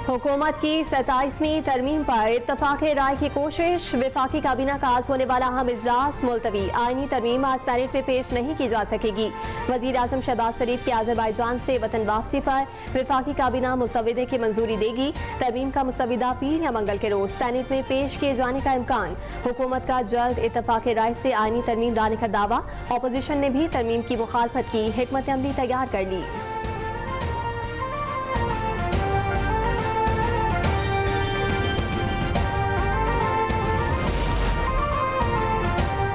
हुकूमत की 27वीं तरमीम पर इत्तफाक राय की कोशिश। विफाकी काबीना का आज होने वाला अहम इजलास मुलतवी। आईनी तरमीम आज सेनेट में पेश नहीं की जा सकेगी। वजीर आजम शहबाज शरीफ की अजरबैजान से वतन वापसी पर विफाकी काबीना मुसविदे की मंजूरी देगी। तरमीम का मुसविदा पीर या मंगल के रोज सेनेट में पेश किए जाने का इम्कान। हुकूमत का जल्द इत्तफाक राय से आईनी तरमीम लाने का दावा। अपोजिशन ने भी तरमीम की मुखालफत की हिकमत अमली तैयार कर ली।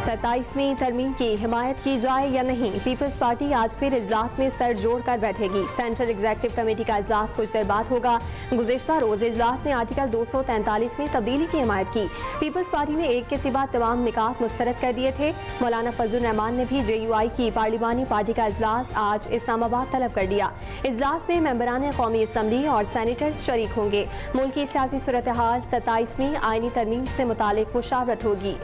27वीं तरमीम की हिमायत की जाए या नहीं, पीपल्स पार्टी आज फिर इजलास में सर जोड़कर बैठेगी। सेंट्रल एग्जीक्यूटिव कमेटी का इजलास कुछ देर बाद होगा। गुज़िश्ता रोज इजलास ने आर्टिकल 243 में तब्दीली की हिमायत की। पीपल्स पार्टी ने एक के सिवा तमाम निकात मुस्तरद कर दिए थे। मौलाना फजल रहमान ने भी JUI की पार्लिमानी पार्टी का इजलास आज इस्लामाबाद तलब कर लिया। इजलास में मेंबरान कौमी असम्बली और सेनेटर्स शरीक होंगे। मुल्क की सियासी सूरत हाल 27वीं आईनी तरमीम से मुतालिक मुशावरत होगी।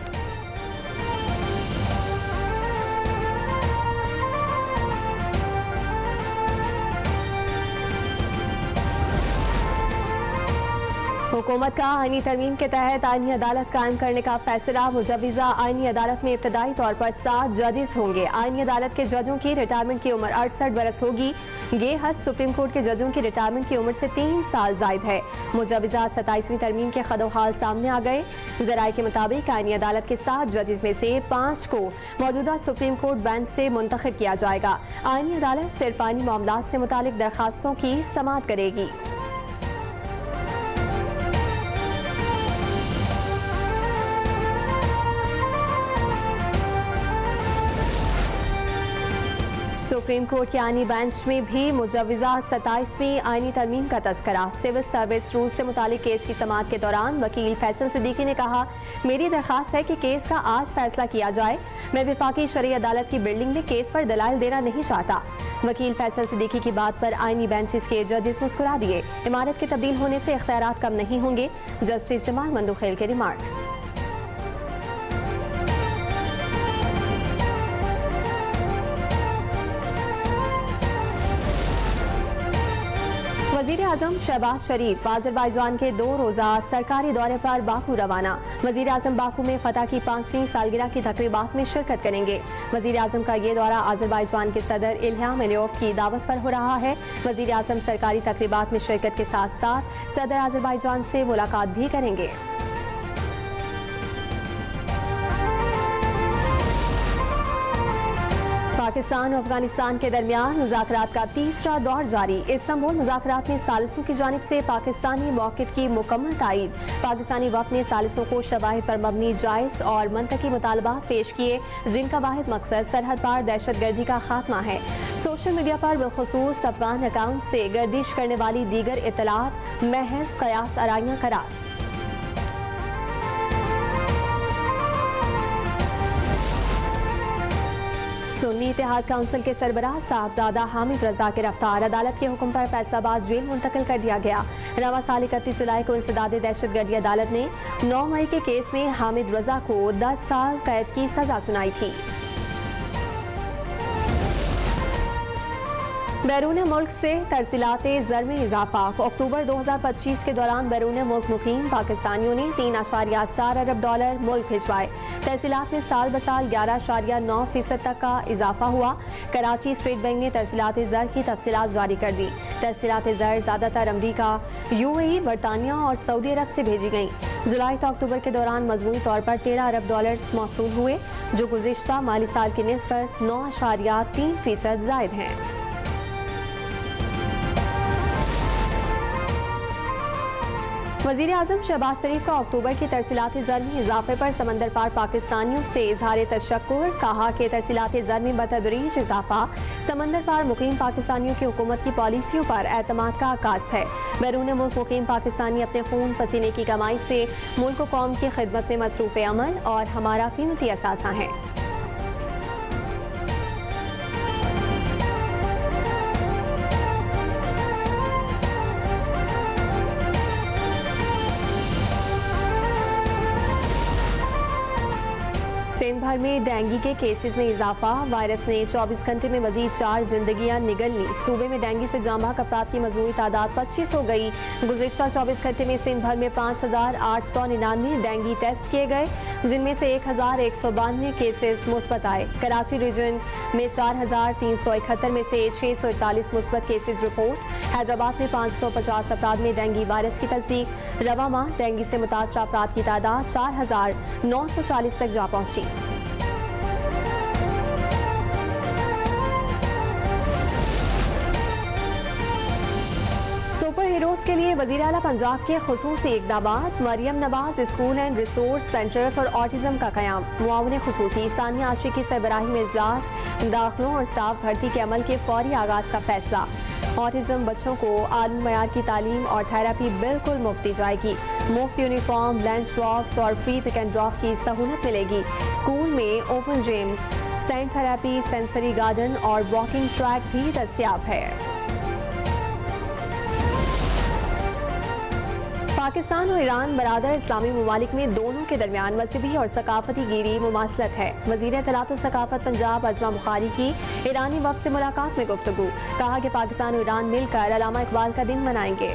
हुकूमत का आईनी तरमीम के तहत आईनी अदालत कायम करने का फैसला। मुजव्विज़ा आईनी अदालत में इब्तदाई तौर पर 7 जजेस होंगे। आईनी अदालत के जजों की रिटायरमेंट की उम्र 68 बरस होगी। ये हद सुप्रीम कोर्ट के जजों की रिटायरमेंट की उम्र से 3 साल जायद है। मुजव्विज़ा 27वीं तरमीम के खदोहाल सामने आ गए। ज़राए के मुताबिक आईनी अदालत के 7 जजेस में से 5 को मौजूदा सुप्रीम कोर्ट बेंच से मुंतखब किया जाएगा। आईनी अदालत सिर्फ आईनी मामलात से मुतालिक दरखास्तों की समाअत करेगी। सुप्रीम कोर्ट के आईनी बेंच में भी मुजव्विज़ा 27वीं आईनी तरमीम का तस्करा। सिविल सर्विस रूल से मुतालिक केस की समाअत के दौरान वकील फैसल सिद्दीकी ने कहा, मेरी दरखास्त है कि केस का आज फैसला किया जाए। मैं विफाकी शरई अदालत की बिल्डिंग में केस पर दलाइल देना नहीं चाहता। वकील फैसल सिद्दीकी की बात पर आईनी बेंचेस के जजेस मुस्कुरा दिए। इमारत के तब्दील होने से इख्तियारात कम नहीं होंगे। जस्टिस जमाल मंदुखेल के रिमार्क्स। वज़ीर आज़म शहबाज शरीफ अज़रबैजान के 2 रोज़ा सरकारी दौरे पर बाकू रवाना। वज़ीर आज़म बाकू में फतह की 5वीं सालगिरह की तकरीबात में शिरकत करेंगे। वज़ीर आज़म का ये दौरा अज़रबैजान के सदर इल्हाम अलियोव की दावत पर हो रहा है। वज़ीर आज़म सरकारी तकरीबात में शिरकत के साथ साथ सदर अज़रबैजान से मुलाकात भी करेंगे। पाकिस्तान और अफगानिस्तान के दरमियान मुज़ाकरात का तीसरा दौर जारी। इस्तांबुल मुज़ाकरात में सालिसों की जानिब से पाकिस्तानी मौक़िफ़ की मुकम्मल तायीद। पाकिस्तानी वफ़द ने सालिसों को शवाहिद पर मबनी जायज़ और मंतकी मुतालबात पेश किए, जिनका वाहिद मकसद सरहद पार दहशतगर्दी का खात्मा है। सोशल मीडिया पर बिलखुसूस अफगान अकाउंट से गर्दिश करने वाली दीगर इत्तलात महज क़यास आराइयां करार। सुन्नी इत्तेहाद काउंसिल के सरबराह साहबजादा हामिद रजा के रफ्तार अदालत के हुक्म पर फैसलाबाद जेल मुंतकिल कर दिया गया। रवा साल 31 जुलाई को इंसदाद दहशतगर्दी अदालत ने 9 मई के केस में हामिद रजा को 10 साल कैद की सजा सुनाई थी। बैरून मुल्क से तरसीलाते ज़र में इजाफा। अक्टूबर 2025 के दौरान बैरून मुल्क मुकीम पाकिस्तानियों ने $3.4 अरब मुल्क भिजवाए। तरसीलात में साल बसाल 11.9% तक का इजाफा हुआ। कराची स्टेट बैंक ने तरसीलात ज़र की तफसीलात जारी कर दी। तरसीलात ज़र ज़्यादातर अमरीका, UAE, बरतानिया और सऊदी अरब से भेजी गईं। जुलाई से अक्टूबर के दौरान मजमूई तौर पर $13 अरब मौसूल हुए, जो गुज़िश्ता माली साल की निस्बत 9.3% ज़ायद हैं। वज़ीर आज़म शहबाज शरीफ का अक्टूबर की तरसीलाती ज़र में इजाफे पर समंदर पार पाकिस्तानियों से इजहार तशक्कुर। कहा कि तरसीलाती ज़र में बतदरीज इजाफा समंदर पार मुकीम पाकिस्तानियों की हुकूमत की पॉलिसियों पर एतमाद का आगाज़ है। बैरून मुल्क मुकीम पाकिस्तानी अपने खून पसीने की कमाई से मुल्क कौम की खिदमत में मसरूफ़ अमल और हमारा कीमती असासा है। सिंध भर में डेंगू के केसेस में इजाफा। वायरस ने 24 घंटे में मजीद 4 जिंदगियां निगल ली। सूबे में डेंगू से जाँ बहक अफराद की मजमूई तादाद 25 हो गई। गुज़िश्ता 24 घंटे में सिंध भर में 5,899 डेंगू टेस्ट किए गए, जिनमें से 1,192 केसेस मुस्बत आए। कराची रीजन में 4,371 में से 641 मुस्बत केसेस रिपोर्ट। हैदराबाद में 550 अफराद में डेंगू वायरस की तस्दीक। रवा माह डेंगू से मुतासरा अफराद की तादाद 4,940 तक जा पहुंची। सुपर हीरोज के लिए वज़ीर आला पंजाब के खुसूसी इक़दामात। Maryam Nawaz school and resource centre for autism का क़याम। मुआविन खुसूसी सानिया आशिकी सरबराही में इजलास। दाखिलों और स्टाफ भर्ती के अमल के फौरी आगाज का फैसला। ऑटिज्म बच्चों को आलमी मयार की तालीम और थेरेपी बिल्कुल मुफ्त दी जाएगी। मुफ्त यूनिफॉर्म, लंच बॉक्स और फ्री पिक एंड ड्रॉप की सहूलत मिलेगी। स्कूल में open gym, scent therapy, sensory garden और वॉकिंग ट्रैक भी दस्तयाब है। पाकिस्तान और ईरान बरादर इस्लामी ममालिक में दोनों के दरमियान मजहबी और सकाफती गिरी मुमासलत है। वज़ीर इत्तलात और सकाफत पंजाब अज़मा बुखारी की ईरानी वफ़द से मुलाकात में गुफ्तगू। कहा कि पाकिस्तान और ईरान मिलकर अल्लामा इकबाल का दिन मनाएंगे।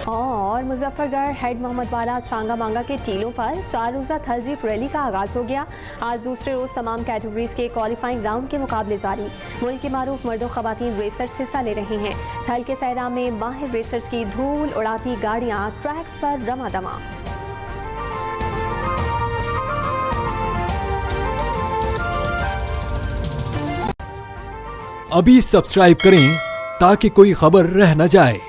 और मुजफ्फरगढ़ हेड मोहम्मद वाला शांगा मांगा के टीलों पर 4 रोज़ा थर्जीफ रैली का आगाज हो गया। आज दूसरे रोज तमाम कैटेगरीज के क्वालिफाइंग राउंड के मुकाबले जारी। मुल्क के मारूफ मर्द और खवातीन रेसर्स हिस्सा ले रहे हैं। थल के सहरा में माहिर रेसर्स की धूल उड़ाती गाड़ियां ट्रैक्स पर रमादमा। अभी सब्सक्राइब करें ताकि कोई खबर रह न जाए।